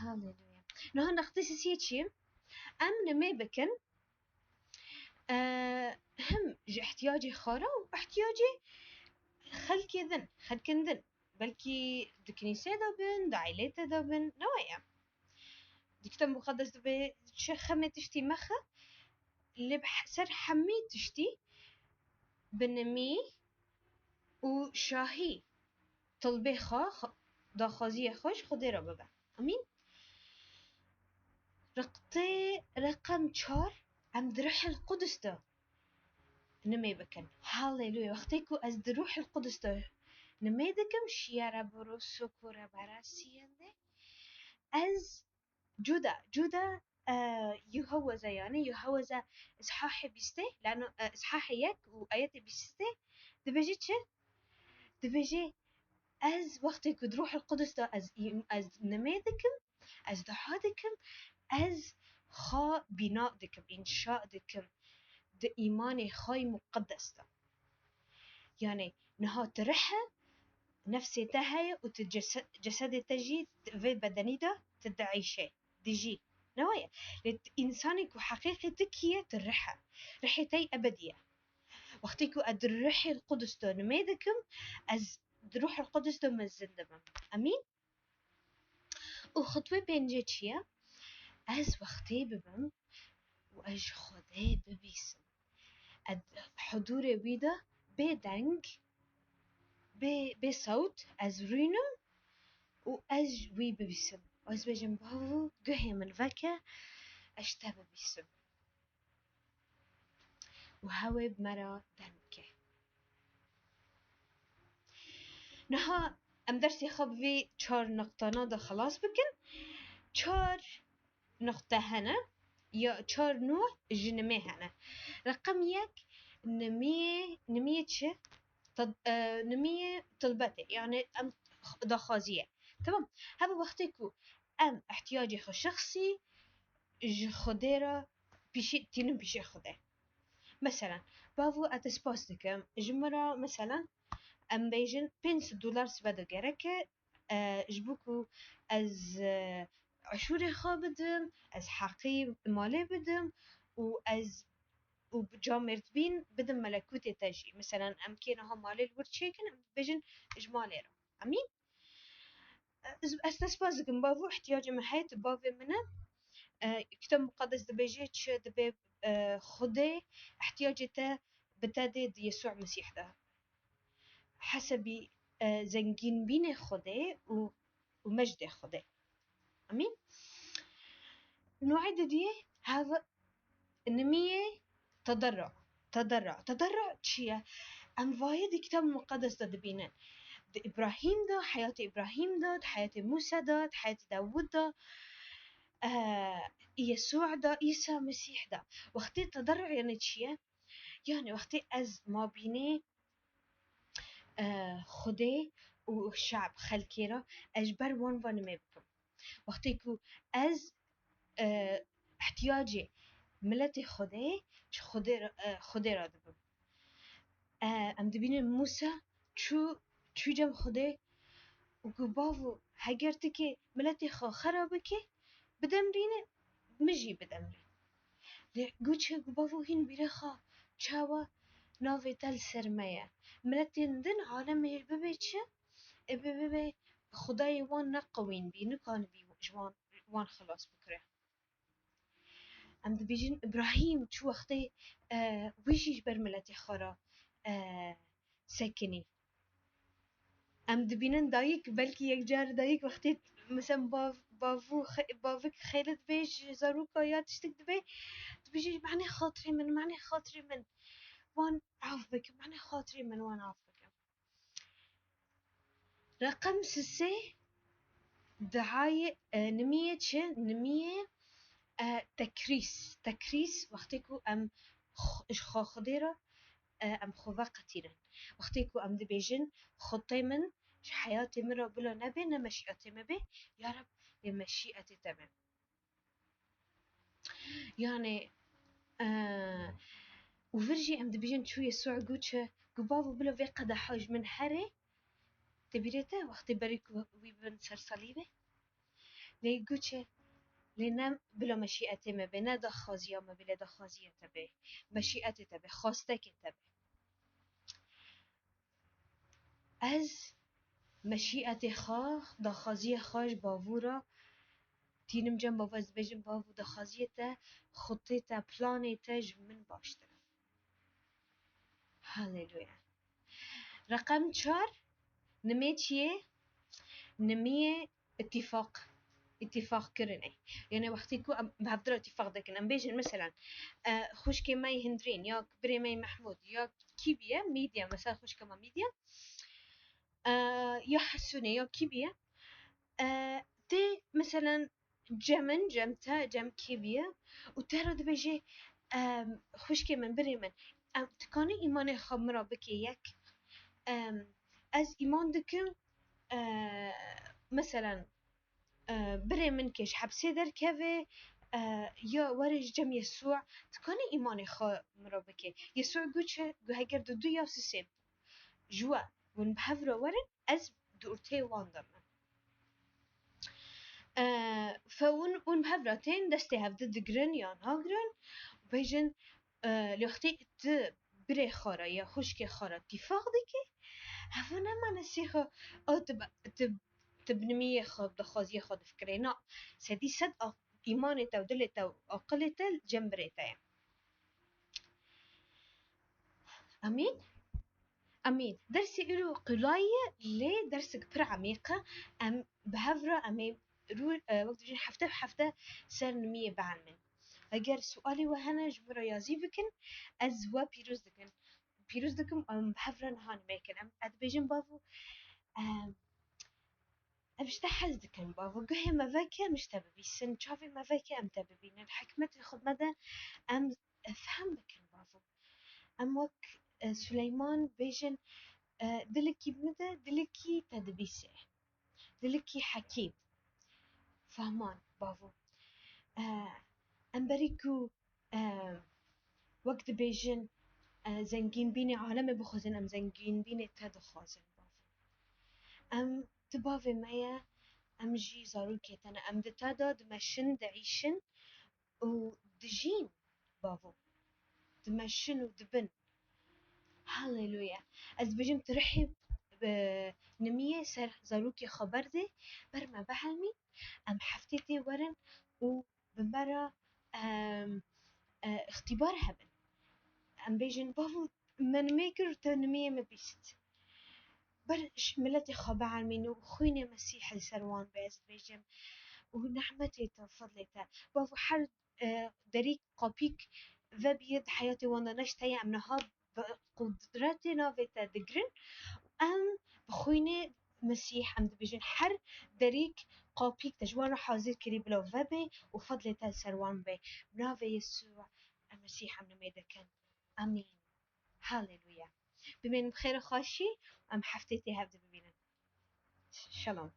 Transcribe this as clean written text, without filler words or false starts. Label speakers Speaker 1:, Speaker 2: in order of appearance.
Speaker 1: هاليلويا. نهار نختص سيتشي أم نمي بكن هم احتياجي خارا واحتياجي خلكن ذن بلكي دكنيسة دابن دعيلة دابن نوايا دكتور مقدس دبي شخمة تشتي مخا اللي بحسر حمي تشتي بنمي وشاهي طلبي دا خازي خوش خدي ربابا أمين. رقطي رقم 4 عم دروح القدس دا نمي بكن هاليلويا. وقتيكو از دروح القدس دا نمي دكم شيارا برو سكورا براسينده از جودا يهوذا يعني يهوذا إصحاح بيسته لأنه إصحاح يك وآيات بيسته دبجي تشل دبجي از وقتك تروح القدس ده از نمادكم از دحادكم از خا بناء دكم إنشاء دكم د إيماني خاي مقدس ده يعني نها ترحى نفسي تهي وتجسد تجي في بدني ده تدعي شيء دجي نوايا إنسانك وحقيقتك هي ترحى رحيتي أبدية وقتيكو أدرحي القدس ده نمادكم از دروح القدس ده مزندم أمين. وخطوة بينجيتشيا از وقتي ببم وأج خدي ببيسم أد حضور بيدا بدنج بصوت از رينم وأج وي ببيسم وأز بجم بهو جهي من فكا أشتا ببيسم وهاوي بمرا دنكه نها ام درسي خبي 4 نقطة ده خلاص بكن 4 نقطة هنا يا 4 نوع جنمي هنا رقم يك نمية شي نمية طلبتي يعني ام دخازية تمام. هذا وقتكو ام احتياجي خو شخصي خديرة بيشي تينم بيشي خدي مثلا بافو اتسباس دكم جمرة مثلا ام بيجن $5 سبادو جركه جبوكو از عشوري خا بدم از حقي مالي بدم وأز وبجامرت بين بدم ملكوتي تجي مثلا ام كينا هم مالي الورد شيكن ام بيجن اجمالي رو امين. استسبازكم بافو احتياجي من حيث بافي منه كتاب مقدس دبيجي تش دبي خدي احتياجي تا بتادي يسوع مسيح ده حسب زنجين بين خدي ومجد خدي أمين. نوعد دي هذا نمية تضرع تشيا أم فايد كتاب مقدس ده بينن إبراهيم ده حياة إبراهيم ده حياة موسى ده حياة داود ده يسوع ده عيسى مسيح ده وقتي تضرع يعني تشيا يعني وقتي أز ما بيني خدي وشعب خلكيرا أجبر وان ما بكم وقتيكو أز احتياجي ملتي خدي خدي را دبم ام دبين موسى شو جم خدي وقبافو هجرتكي ملتي خرابكي بدمرينه مجي بدمرين قوتش قبافو هين بيرخا شاوا نافي تل سرمية ملتي ندن عالم الببيتش ببي خداي وان نقوين بي نكان بي جوان وان خلاص بكره ام دبيجن ابراهيم شو وقتي ويجيش برملتي خرا سكني ام دبينن دايك بلكي يكجار دايك وقتي مثلا بافك خيلت بيج زاروكا يا تشتك دبي تبيجي معني خاطري من وان عاف بك معني خاطري من وان عاف بك. رقم 6 دعاية نمية تكريس وقتكو ام خضيرة ام خوفا قتيرا وقتكو ام دبيجن خطي من حياتي مرة بلا نبي نمشيئتي مبي يا رب لمشيئتي تمام يعني وفرجي ام دبيجن شو يسوع قوتش قبابو بلا في قد حاج من حري تبيرته وقت بريك ويبن سر صليبه لي قوتش لنم بلا مشيئتي ما بين دا خازية ما بلا دا خازية تبي مشيئتي تبي خواستك تبي از مشيئتي خاخ دا خازية خاش باورا تینم جنب باو از بجم باو دا خازية تا خطي تا بلاني تا من باشتر هاليلويا رقم 4 نمي چیه؟ نمي اتفاق كرني يعني وقتی کو بهفدر اتفاق دكن ام بيجن مثلا خوشك ماي هندرين يا كبري ماي محمود يا كيبيا ميديا مثلا خوشك ما ميديا يا حسوني يا كيبيا تي مثلا جمن جمتا جم كيبيا وترى دبيجي خوشك من بري من تكوني ايماني خمرا بكي يك از ايمان دكم مثلا بري من كش حبسي در كافي يا ورج جم يسوع تكوني إيماني خا مرابكي يسوع قوتش هكر دو يا سيسيب جوا ونبحفرا ورن از دورتي واندم فون بحفرا تين دستي هفد دقرن يان هاقرن بيجن لوختي ت بري خارا يا خوشكي خارا اتفاق دكي هفونا ما نسيخا او تبنمية خود دخوازية خود فكرينا سدي صد إيمانتا ودلتا وعقلتا جنبريتا أمين أمين درسي إلو قلاية لي درسك بر عميقة أم بهفرة أمي وقت جين حفتة سر نمية بعلمن أجر سؤالي وهنا جبر رياضي بكن أزوا بيروز دكم أم بهفرة نهان ميكن أم أدبيجن بافو مش تحز دكن بافو قهي ما فاكر مش تببي سن شافي ما فاكر أم تببين الحكمة خد مدى أم أفهم دكن بافو أم وك سليمان بيجن دلكي بمدى دلكي تدبيسه دلكي حكيم فهمان بافو أم بريكو وقت بيجن زنجين بيني عالم بخوزن أم زنجين بيني تدخوزن بافو أم تبافي مايا أم جي زاروكي تانا أم دتادا دمشن دعيشن ودجين بافو دمشن ودبن هاليلويا از بجم ترحب بنمية سر زاروكي خبر دي برما بعلمي أم حفتيتي ورن وبمرة اختبار هبن أم بيجن بافو من ميكر تنمية مبيست برش ملتي خبر علمين وخويني مسيح السروان بيز بيجم ونعمتي تفضلتا بافو حر دريك قابيك ذبيد حياتي وانا نشتي أم نهاب قدرتنا فيتا دقرن أم بخويني مسيح أم دبيجن حر دريك قابيك تجوان حاضر كري بلو فبي وفضل تلسروان بي بنافي يسوع المسيح أم نميدا كان أمين هاليلويا بمين بخير خاشي أم حفتيتي هبدا ببينا شالوم